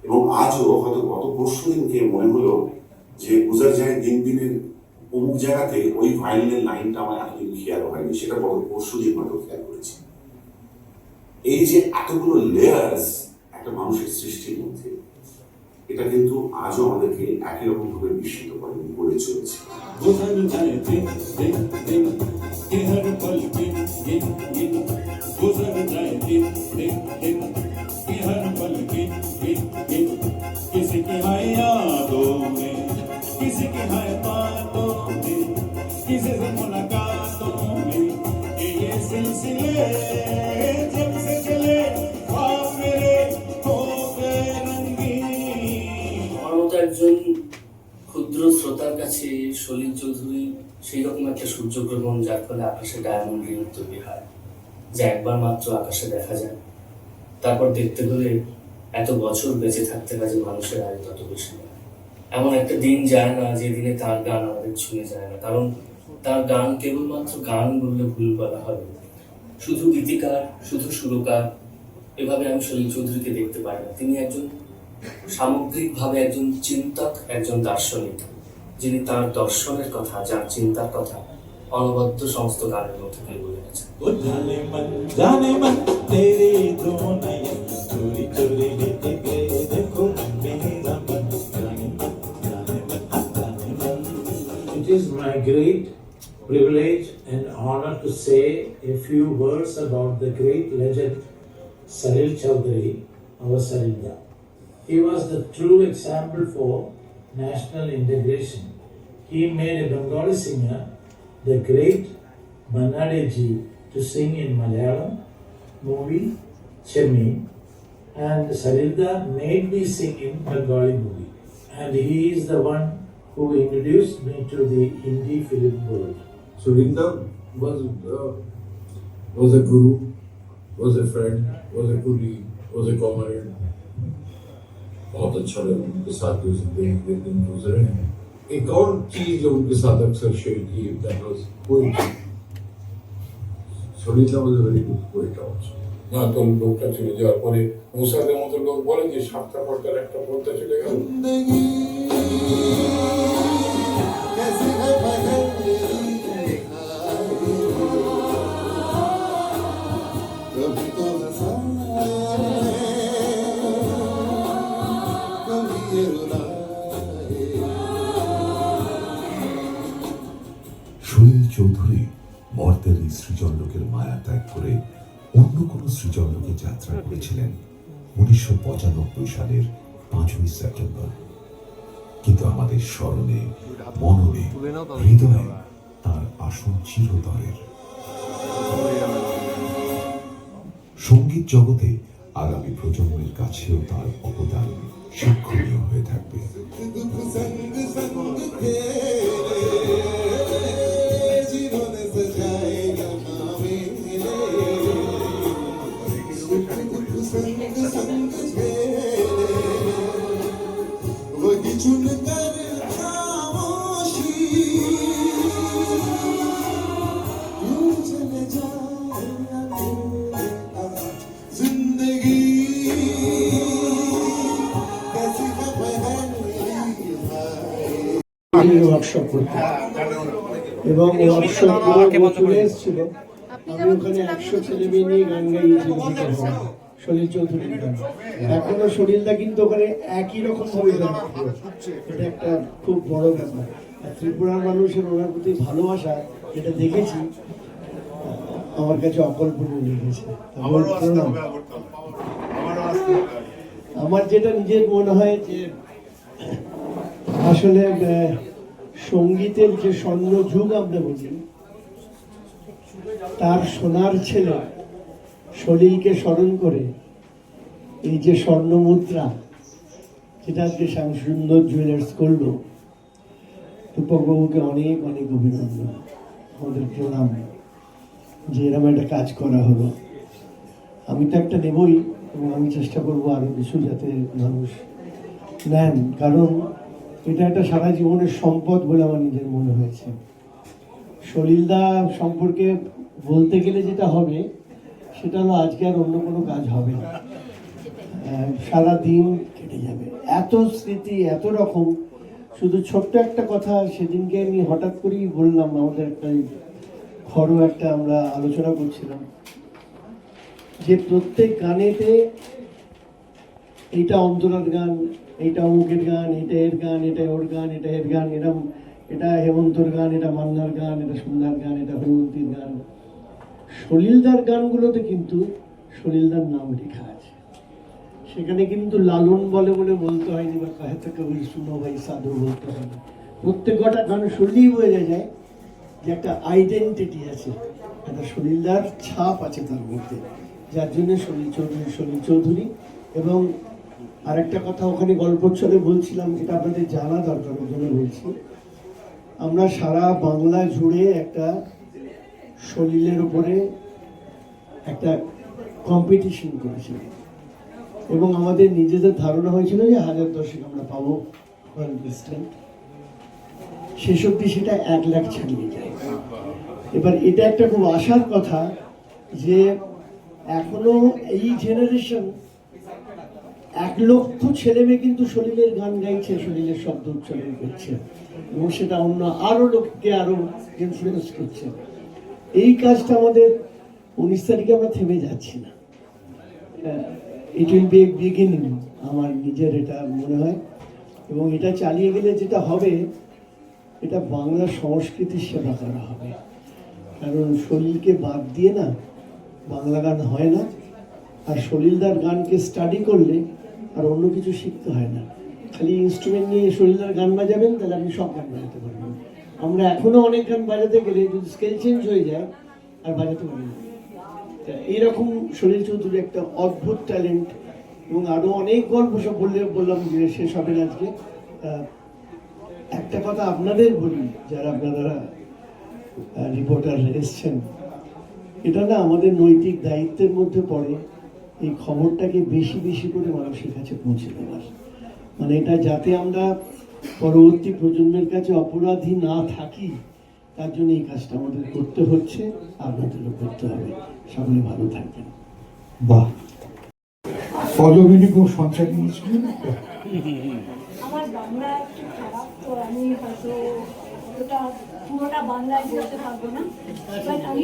এবং আজও হয়তো গত পরশু দিনকে মনে হলো যে গুজর যায় দিন দিনের অমুক জায়গাতে ওই ভায়োলিনের লাইনটা আমার এতদিন খেয়াল হয়নি, সেটা গত পরশু দিন হয়তো খেয়াল করেছি। এই যে এতগুলো লেয়ার্স একটা মানুষের সৃষ্টির মধ্যে, এটা কিন্তু আজও আমাদেরকে একই রকম ভাবে বিস্মিত করে চলেছে। একজন ক্ষুদ্র শ্রোতার কাছে সলিল চৌধুরী সেই রকম একটা সূর্যগ্রহণ, যার ফলে আকাশে ডায়মন্ড রিং তৈরি হয়, যা একবার মাত্র আকাশে দেখা যায়। তারপর দেখতে হলে এত বছর বেঁচে থাকতে হয় যে মানুষের আয়ু তত বেশি নয়। এমন একটা দিন যায় না যে দিনে তার গান আমাদের ছুঁয়ে যায় না, কারণ তার গান কেবলমাত্র গান বললে ভুল বলা হবে। শুধু গীতিকার, শুধু সুরকার, এভাবে আমি সলিল চৌধুরীকে দেখতে পাই না। তিনি একজন সামগ্রিকভাবে একজন চিন্তক, একজন দার্শনিক, যিনি তার দর্শনের কথা, যার চিন্তার কথা অনবদ্য সমস্ত গানের মধ্যে দিয়ে বলে গেছেন। चोरी चोरी लेते गए देखो मेरा मन जाने मन जाने मन जाने मन. It is my great privilege and honor to say a few words about the great legend Salil Chowdhury, our Sarilda. He was the true example for national integration. He made a Bengali singer, the great Bannadeji, to sing in Malayalam movie Chemmi, and Sarilda made me sing in Bengali movie. And he is the one who introduced me to the Hindi film world. Sarilda was a guru, was a friend, was a colleague, was a comrade. बहुत अच्छा लगा उनके साथ जो जिंदगी दिन गुजरे हैं. एक और चीज जो उनके साथ अक्सर शेयर की, that was poetry. Sarilda was a very good poet also. না তো লোকটা চলে যাওয়ার পরে মুসাদের মতো লোক বলে যে সাতটা পর্দার একটা পর্দা চলে গেল. সলিল চৌধুরী মর্তের এই সৃজনলোকের মায়া ত্যাগ করে অন্য কোন সৃজনলোকে যাত্রা করেছিলেন 1995 সালের 5ই সেপ্টেম্বর। কিন্তু আমাদের স্মরণে, মননে, হৃদয়ে তার আসন চিরতরের। সঙ্গীত জগতে আগামী প্রজন্মের কাছেও তার অবদান শিক্ষণীয় হয়ে থাকবে। ওয়ার্কশপ করতে এবং ওয়ার্কশপ চলে এসেছিল। আমি ওখানে 100 ছেলে মেয়ে নিয়ে গান গাইয়েছি সলিল চৌধুরীর গান। এখনো সলিলদা কিন্তু ওখানে একই রকম ভাবে গান করে। এটা একটা খুব বড় ব্যাপার। আর ত্রিপুরার মানুষের ওনার প্রতি ভালোবাসা যেটা দেখেছি আমার কাছে অকল্পনীয় লেগেছে। আমার যেটা নিজের মনে হয় যে আসলে সঙ্গীতের যে স্বর্ণ যুগ আমরা বলি, তার সোনার ছেলে সলিলকে স্মরণ করে এই যে স্বর্ণ মুদ্রা যেটা আজকে শ্যামসুন্দর জুয়েলার্স করলো, রূপকবাবুকে অনেক অনেক অভিনন্দন, আমাদের প্রণাম যে এরকম একটা কাজ করা হলো। আমি তো একটা নেবই এবং আমি চেষ্টা করবো আরো কিছু যাতে মানুষ নেন, কারণ এটা একটা সারা জীবনের সম্পদ বলে আমার নিজের মনে হয়েছে। সলিলদা সম্পর্কে বলতে গেলে যেটা হবে সেটা হলো আজকে আর অন্য কোনো কাজ হবে না, সারা দিন কেটে যাবে, এত স্মৃতি এত রকম। শুধু ছোট্ট একটা কথা সেদিনকে আমি হঠাৎ করেই বললাম, আমাদের একটা ঘরও একটা আমরা আলোচনা করছিলাম যে প্রত্যেক গানেতে এইটা অন্তরার গান, এইটা অমুকের গান, এটা এর গান, এটা ওর গান, এটা এর গান, এটা হেমন্তর গান, এটা মান্নার গান, এটা সন্ধ্যার গান, এটা হৈমন্তীর গান। সলিলদার গানগুলোতে কিন্তু সলিলদার নাম লেখা আছে, সেখানে কিন্তু লালন বলে বলে বলতে হয়নি বা কাহেতে কবি শুনো ভাই সাধু বলতে হয়নি। প্রত্যেকটা গান শুনলেই বোঝা যায় যে একটা আইডেন্টিটি আছে, একটা সলিলদার ছাপ আছে তার মধ্যে, যার জন্য সলিল চৌধুরী। এবং আরেকটা কথা ওখানে গল্পচ্ছলে বলছিলাম, এটা আপনাদের জানা দরকার, ওই জন্য বলছি, আমরা সারা বাংলা জুড়ে একটা সলিলের উপরে একটা কম্পিটিশন করেছিলাম এবং আমাদের নিজেদের ধারণা হয়েছিল যে 1000 আমরা পাবো কন্টেস্ট্যান্ট। শেষ অব্দি সেটা 1 লাখ ছাড়িয়ে যায়। এবার এটা একটা খুব আশার কথা যে এখনো এই জেনারেশন 1 লক্ষ ছেলে মেয়ে কিন্তু সলিলের গান গাইছে, সলিলের শব্দ উচ্চারণ করছে এবং সেটা অন্য আরো লোককে আরো ইনফ্লুয়েন্স করছে। এই কাজটা আমাদের 19 তারিখে আমরা থেমে যাচ্ছি না, it will B A beginning, আমার নিজের এটা মনে হয়। এবং এটা চালিয়ে গেলে যেটা হবে, এটা বাংলা সংস্কৃতির সেবা করা হবে। কারণ সলিলকে বাদ দিয়ে না বাংলা গান হয় না, আর সলিলদার গানকে স্টাডি করলে আর অন্য কিছু শিখতে হয় না। খালি ইনস্ট্রুমেন্ট নিয়ে সলিলদার গান বাজাবেন, তাহলে আপনি সব গান বাজাতে পারবেন। আমরা এখনও অনেক গান বাজাতে গেলে যদি স্কেল চেঞ্জ হয়ে যায় আর বাজাতে পারি না। এইরকম সলিল চৌধুরী একটা অদ্ভুত ট্যালেন্ট। এবং আরও অনেক গল্প সব বললাম যে শেষ হবে না আজকে। একটা কথা আপনাদের বলি, যারা আপনারা রিপোর্টার এসছেন, এটা না আমাদের নৈতিক দায়িত্বের মধ্যে পড়ে এই খবরটাকে বেশি বেশি করে মানুষের কাছে পৌঁছে দেওয়ার। মানে এটা যাতে আমরা পরবর্তী প্রজন্মের কাছে অপরাধী না থাকি, তার জন্য এই কাজটা আমাদের করতে হচ্ছে, আপনাদেরও করতে হবে। সকলে ভালো থাকবেন। বাহ, পদবিনী খুব সঞ্চয় নিয়েছিলেন। আমার বাংলা একটু খারাপ, তো আমি হয়তো অতটা পুরোটা বাংলায় বলতে পারবো না, বাট আমি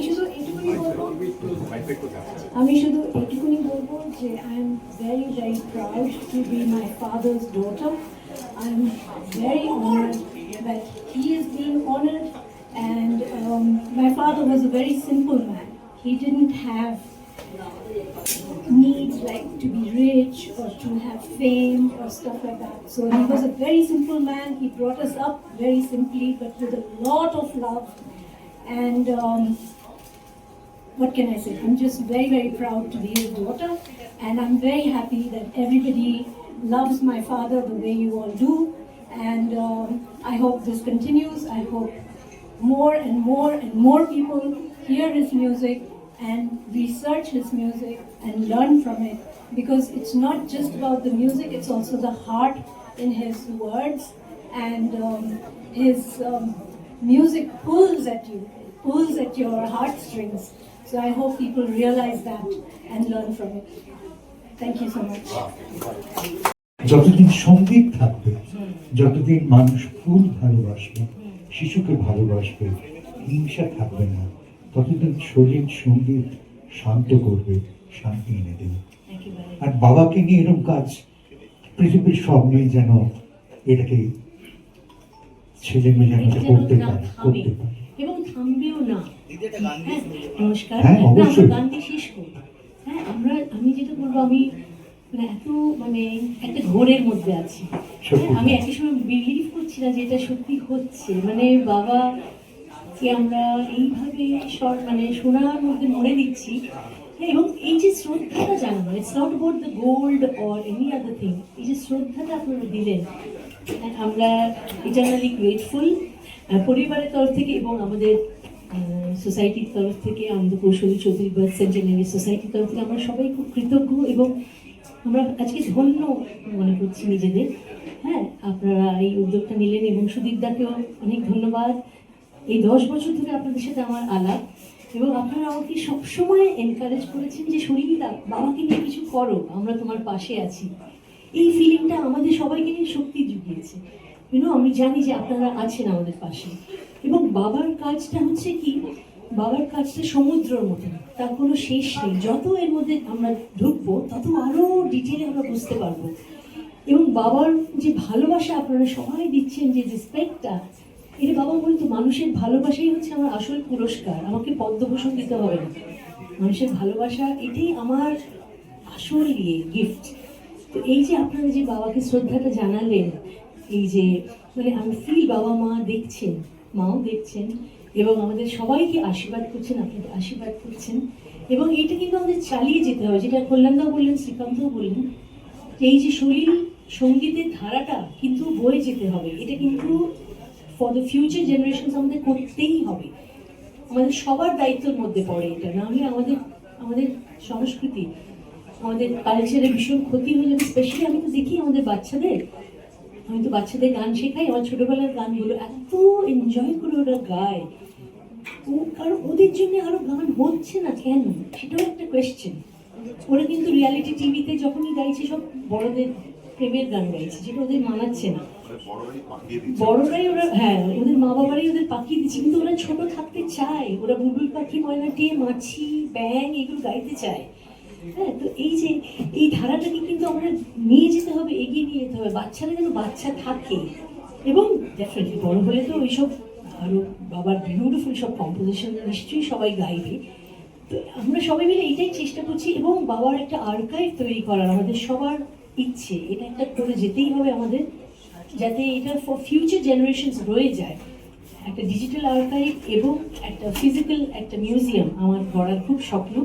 শুধু এটুকুনি বলবো যে I am very very proud to B my father's daughter. I am very honoured that he is being honoured, and my father was a very simple man. He didn't have needs like to be rich or to have fame or stuff like that. So he was a very simple man. He brought us up very simply, but with a lot of love. And what can I say? I'm just very, very proud to be his daughter. And I'm very happy that everybody loves my father the way you all do. And I hope this continues. I hope more and more and more people hear his music and research his music and learn from it, because it's not just about the music, it's also the heart in his words, and his music pulls at you, pulls at your heartstrings. So I hope people realize that and learn from it. Thank you so much. যতদিন সঙ্গীত থাকবে, যতদিন মানুষ ফুল ভালোবাসবে, শিশুকে ভালোবাসবে, হিংসা থাকবে না, ততদিন সলিল সঙ্গীত শান্ত করবে, শান্তি এনে দেবে। আর বাবাকে নিয়ে এরকম কাজ পৃথিবীর সব মেয়ে যেন এটাকে ছেলে মেয়ে যেন করতে পারে, করতে পারে এবং থামবেও না। নমস্কার, হ্যাঁ, অবশ্যই। গানটি শেষ করি। হ্যাঁ, আমি যেটা বলবো, আমি মানে একটা ঘোরের মধ্যে আছি। আমি একই সময় বিলিভ করছি না যে এটা সত্যি হচ্ছে। মানে বাবা কে আমরা এইভাবে সোনার মধ্যে মরে দিচ্ছি। এবং এই যে শ্রদ্ধাটা জানানো, it's not about the gold or any other thing, এই যে শ্রদ্ধাটা আপনারা দিলেন, আমরা ইটারনালি গ্রেটফুল। পরিবারের তরফ থেকে এবং আমাদের সোসাইটির তরফ থেকে, আমাদের কৌশলী চৌধুরী বার্থ সেন্টেনারি সোসাইটির তরফ থেকে আমরা সবাই খুব কৃতজ্ঞ এবং আমরা আজকে ধন্য মনে করছি নিজেদের। হ্যাঁ, আপনারা এই উদ্যোগটা নিলেন এবং সুদীপদাকেও অনেক ধন্যবাদ। এই 10 বছর ধরে আপনাদের সাথে আমার আলাপ, এবং আপনারা আমাকে সবসময় এনকারেজ করেছেন যে সরিতা, বাবাকে নিয়ে কিছু করো, আমরা তোমার পাশে আছি। এই ফিলিংটা আমাদের সবাইকে নিয়ে শক্তি জুগিয়েছে। আমি জানি যে আপনারা আছেন আমাদের পাশে। এবং বাবার কাজটা হচ্ছে কি, বাবার কাজটা সমুদ্রের মতো, তার কোনো শেষ নেই। যত এর মধ্যে আমরা ঢুকবো, তত আরও ডিটেলে আমরা বুঝতে পারবো। এবং বাবার যে ভালোবাসা আপনারা সবাই দিচ্ছেন, যে রেসপেক্টটা, এটা বাবা বলতো মানুষের ভালোবাসাই হচ্ছে আমার আসল পুরস্কার, আমাকে পদ্মভূষণ দিতে হবে না, মানুষের ভালোবাসা এটাই আমার আসল গিফট। তো এই যে আপনারা যে বাবাকে শ্রদ্ধাটা জানালেন, এই যে আমি ফিল বাবা মা দেখছেন, মাও দেখছেন এবং আমাদের সবাইকে আশীর্বাদ করছেন, আপনাদের আশীর্বাদ করছেন। এবং এইটা কিন্তু আমাদের চালিয়ে যেতে হবে, যেটা কল্যাণদাও বললেন, শ্রীকান্তও বললেন, এই যে সলিল সঙ্গীতের ধারাটা কিন্তু বয়ে যেতে হবে। এটা কিন্তু ফর দ্য ফিউচার জেনারেশন আমাদের করতেই হবে, আমাদের সবার দায়িত্বের মধ্যে পড়ে এটা। নাহলে আমাদের সংস্কৃতি, আমাদের কালচারের ভীষণ ক্ষতি হয়ে যাবে। স্পেশালি আমি তো দেখি আমাদের বাচ্চাদের, আমি তো বাচ্চাদের গান শেখাই, আমার ছোটবেলার গানগুলো এত এনজয় করে ওরা গায়, কারণ ওদের জন্য আরো গান হচ্ছে না কেন, সেটাও একটা কোয়েশ্চেন। ওরা কিন্তু রিয়ালিটি টিভিতে যখনই গাইছে সব বড়দের প্রেমের গান গাইছে, যেটা ওদের মানাচ্ছে না। বড়রাই ওরা, হ্যাঁ, ওদের মা বাবারাই ওদের পাকিয়ে দিচ্ছে, কিন্তু ওরা ছোট থাকতে চায়, ওরা বুলবুল পাখি, ময়না টিয়ে, মাছি, ব্যাং এগুলো গাইতে চায়। হ্যাঁ, তো এই ধারাটাকে কিন্তু আমরা নিয়ে যেতে হবে, এগিয়ে নিয়ে যেতে হবে, বাচ্চারা যেন বাচ্চা থাকে। এবং ডেফিনেটলি বড় হলে তো ওইসব আরো বাবার বিউটিফুল সব কম্পোজিশন নিশ্চয়ই সবাই গাইবে। তো আমরা সবাই মিলে এটাই চেষ্টা করছি, এবং বাবার একটা আর্কাইভ তৈরি করার আমাদের সবার ইচ্ছে, এটা একটা করে যেতেই হবে আমাদের, যাতে এটা ফর ফিউচার জেনারেশনস রয়ে যায়। একটা ডিজিটাল আর্কাইভ এবং একটা ফিজিক্যাল একটা মিউজিয়াম আমার গড়ার খুব স্বপ্ন।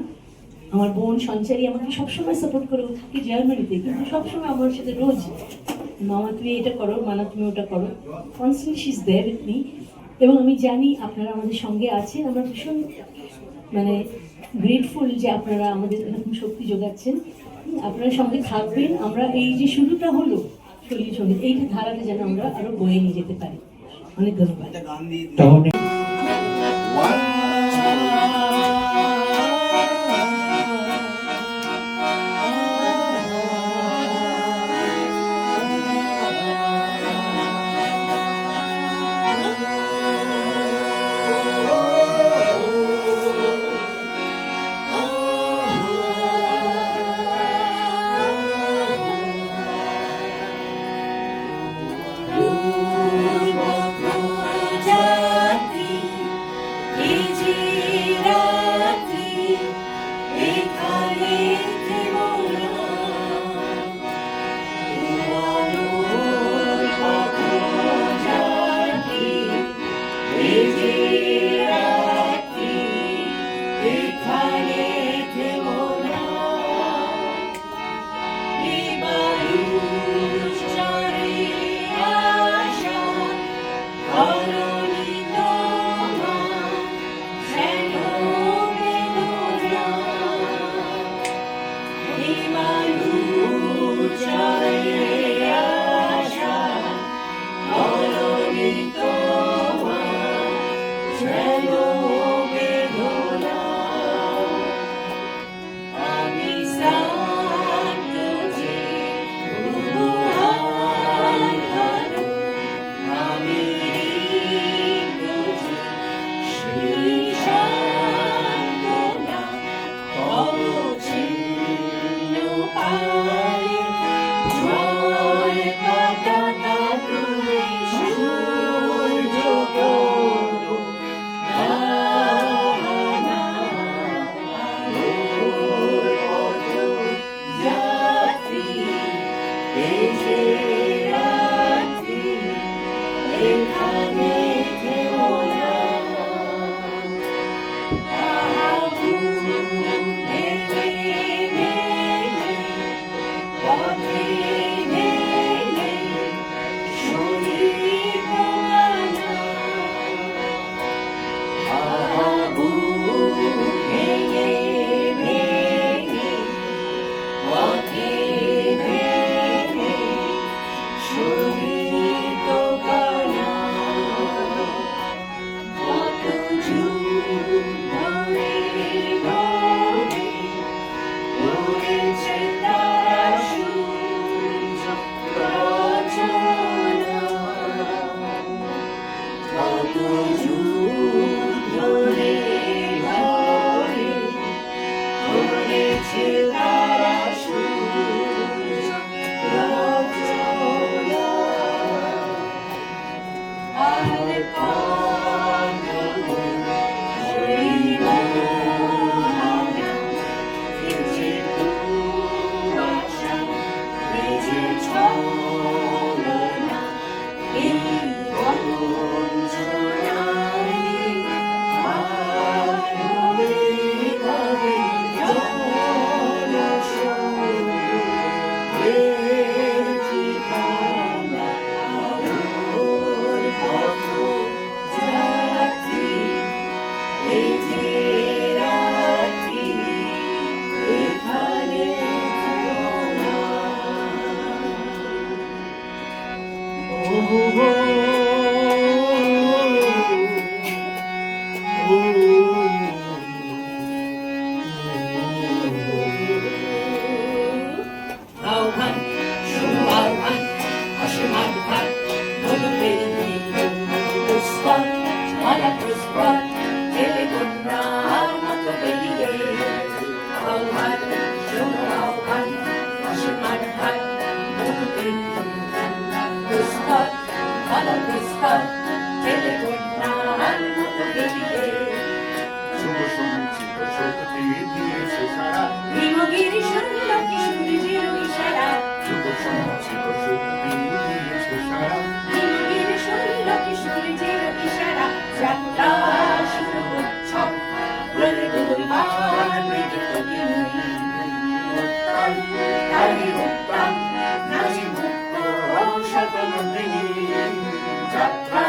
আমার বোন সঞ্চারী আমাকে সবসময় সাপোর্ট করে, ও থাকে জার্মানিতে, কিন্তু সবসময় আমার সাথে রোজ মামা তুমি এটা করো, মানা তুমি ওটা করো, constantly she is there with me. এবং আমি জানি আপনারা আমাদের সঙ্গে আছেন, আমরা ভীষণ মানে গ্রেটফুল যে আপনারা আমাদের এরকম শক্তি যোগাচ্ছেন, আপনারা সঙ্গে থাকবেন। আমরা এই যে শুরুটা হলো সলিল সঙ্গীত, এইটা ধারাটা যেন আমরা আরো বয়ে নিয়ে যেতে পারি। অনেক ধন্যবাদ। তাহলে স্থল ধনস্থল ছেলে কন্যার মতো বেরিয়ে শুভ সঞ্চিত শক্তি দিয়েছে সারা হিমগির শূন্য কিশোরীর ইশারা শুভ সঞ্চিত শক্তি দিয়েছে সারা হিমগির শূন্য কিশোরীর ইশারা যাত্রা শুরু উৎসব রোলে দুর্বার মেঘে অগ্নি উত্তাল তারি উত্তাল নাচি মুক্ত শতনন্দিনী যাত্রা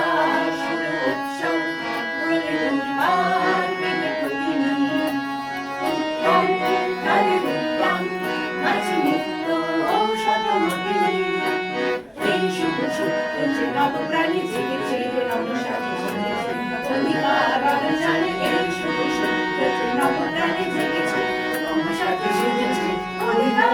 শুরু উৎসব রোলে দুর্বার মেঘে অগ্নি উত্তাল তারি উত্তাল নাচি মুক্ত শতনন্দিনী এই শুভ সূত্র যে নবপ্রাণী জেগেছে রণসাজে জেগেছে অধিকার জানে এই শুভ সূত্র যে নবপ্রাণী জেগেছে রণসাজে জেগেছে অধিকার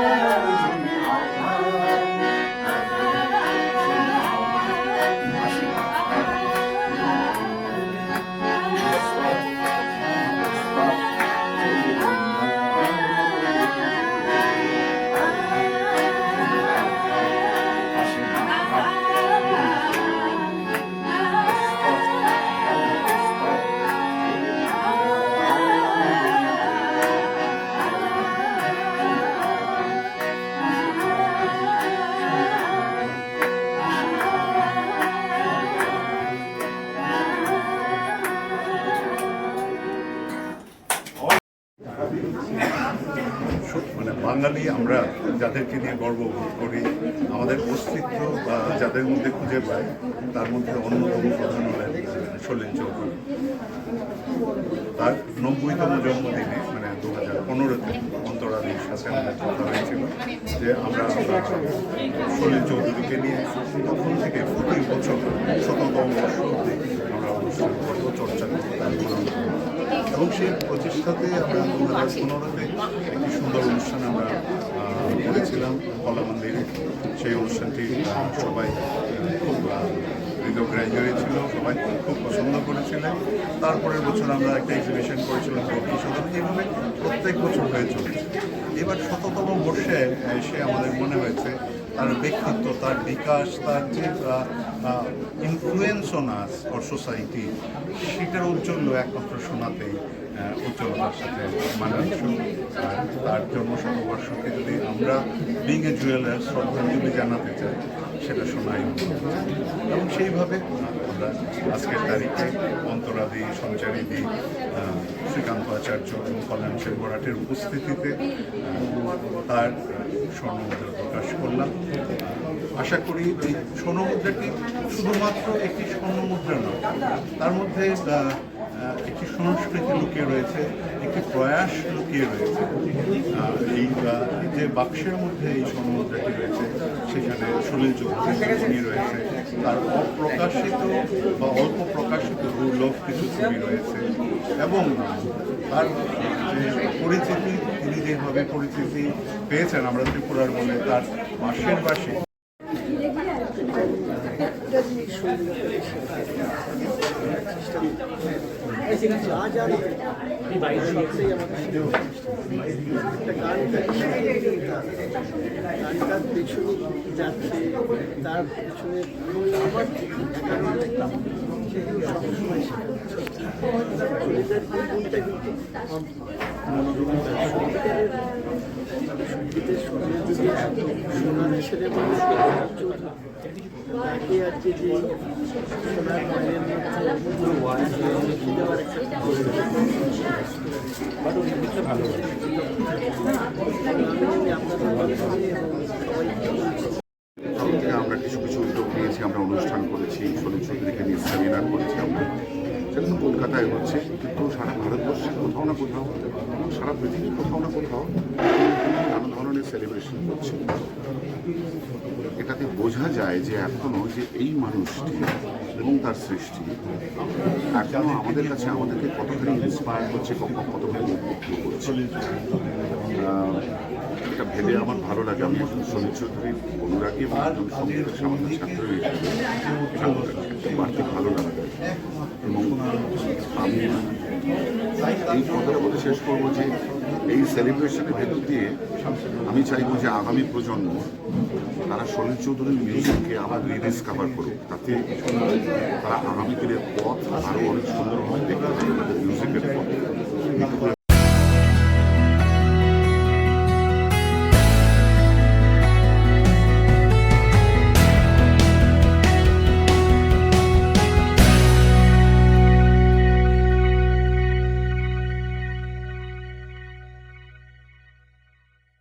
মানে বাঙালি আমরা যাদেরকে নিয়ে গর্ববোধ করি, আমাদের অস্তিত্ব যাদের মধ্যে খুঁজে পাই, তার মধ্যে অন্যতম প্রধান হলেন সলিল চৌধুরী। তার 90তম জন্মদিনে মানে 2015-তে অন্তরালীর সাথে আমাদের কথা হয়েছিল যে আমরা সলিল চৌধুরীকে নিয়ে তখন থেকে প্রতি বছর 100তম বর্ষ অবধি আমরা অনুষ্ঠান করবো, চর্চা করবো তার গুণাবলী। এবং সেই প্রচেষ্টাতে আমরা 2015-তে একটি সুন্দর অনুষ্ঠান আমরা করেছিলাম কলা মন্দিরে। সেই অনুষ্ঠানটি সবাই খুব হৃদয়গ্রাহী হয়েছিল, সবাই খুব পছন্দ করেছিলেন। তারপরের বছর আমরা একটা এক্সিবিশন করেছিলাম গল্পী সদন, এইভাবে প্রত্যেক বছর হয়ে চলেছে। এবার 100তম বর্ষে এসে আমাদের মনে হয়েছে তার ব্যক্তিত্ব, তার বিকাশ, তার যে influence on us for society, সেটার ঔজ্জ্বল্য একমাত্র শোনাতেই উজ্জ্বলতার সাথে মানানসই। তার জন্মশতবর্ষকে যদি আমরা বিং এ জুয়েলার শ্রদ্ধাঞ্জলি জানাতে চাই, সেটা শোনাই এবং সেইভাবে আমরা আজকের তারিখে অন্তরাদি, সঞ্চারীদি, শ্রীকান্ত আচার্য এবং কল্যাণ সেন বরাটের উপস্থিতিতে তার স্বর্ণমুদ্রা প্রকাশ করলাম। আশা করি এই স্বর্ণমুদ্রাটি শুধুমাত্র একটি স্বর্ণমুদ্রা নয়, তার মধ্যে একটি সংস্কৃতি লুকিয়ে রয়েছে, একটি প্রয়াস লুকিয়ে রয়েছে। এই যে বাক্সের মধ্যে এই স্বর্ণমুদ্রাটি রয়েছে, সেখানে সলিল চৌধুরী রয়েছে, তার অপ্রকাশিত বা অল্প প্রকাশিত দুর্লভ কিছু ছবি রয়েছে এবং তার যে পরিচিতি, তিনি যেভাবে পরিচিতি পেয়েছেন আমরা ত্রিপুরার বলে, তার পাশের পাশে গানটার পেছনে যাচ্ছে, তার পেছনে আমার সবসময় সঙ্গীতের সঙ্গে দিকে এত সোনার ছেলে মানুষকে তাকে আজকে যে সোনার মায়ের আমরা কিছু কিছু উদ্যোগ নিয়েছি, আমরা অনুষ্ঠান করেছি, সলিল চৌধুরীকে নিয়ে সেমিনার করেছি আমরা, সেটা তো কলকাতায় হচ্ছে, কিন্তু সারা ভারতবর্ষে কোথাও না কোথাও, সারা পৃথিবীর কোথাও না কোথাও নানা ধরনের সেলিব্রেশন করছে। এটাতে বোঝা যায় যে এখনও যে এই মানুষটি এবং তার সৃষ্টি এখনও আমাদের কাছে আমাদেরকে কতখানি ইন্সপায়ার করছে, কতখানি উদ্বুদ্ধ করছে। এটা ভেবে আমার ভালো লাগে। আমি সলিল চৌধুরীর অনুরাগী এবং একজন সঙ্গীতের সামান্য ছাত্র হিসেবে বাড়তি ভালো লাগে এবং আমি এই কথাটা বলে শেষ করবো যে এই সেলিব্রেশনের ভেতর দিয়ে আমি চাইবো যে আগামী প্রজন্ম তারা সলিল চৌধুরীর মিউজিককে আবার রিডিসকভার করুক, তাতে তারা আগামী দিনের পথ আরও অনেক সুন্দরভাবে দেখতে পাবে মিউজিকের